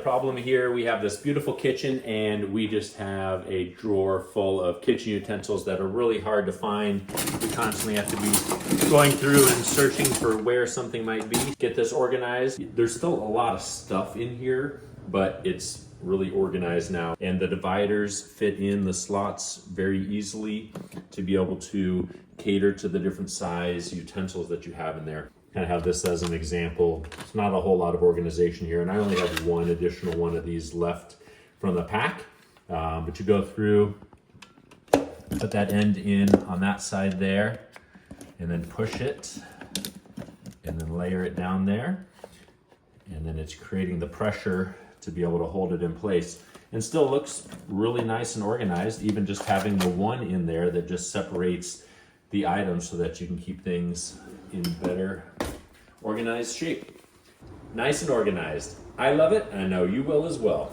problem here. We have this beautiful kitchen and we just have a drawer full of kitchen utensils that are really hard to find. We constantly have to be going through and searching for where something might be. Get this organized. There's still a lot of stuff in here, but it's really organized now. And the dividers fit in the slots very easily to be able to cater to the different size utensils that you have in there. Kind of have this as an example. It's not a whole lot of organization here, and I only have one additional one of these left from the pack. But you go through, put that end in on that side there, and then push it, and then layer it down there. And then it's creating the pressure to be able to hold it in place. And still looks really nice and organized, even just having the one in there that just separates the items so that you can keep things in better organized shape. Nice and organized. I love it, and I know you will as well.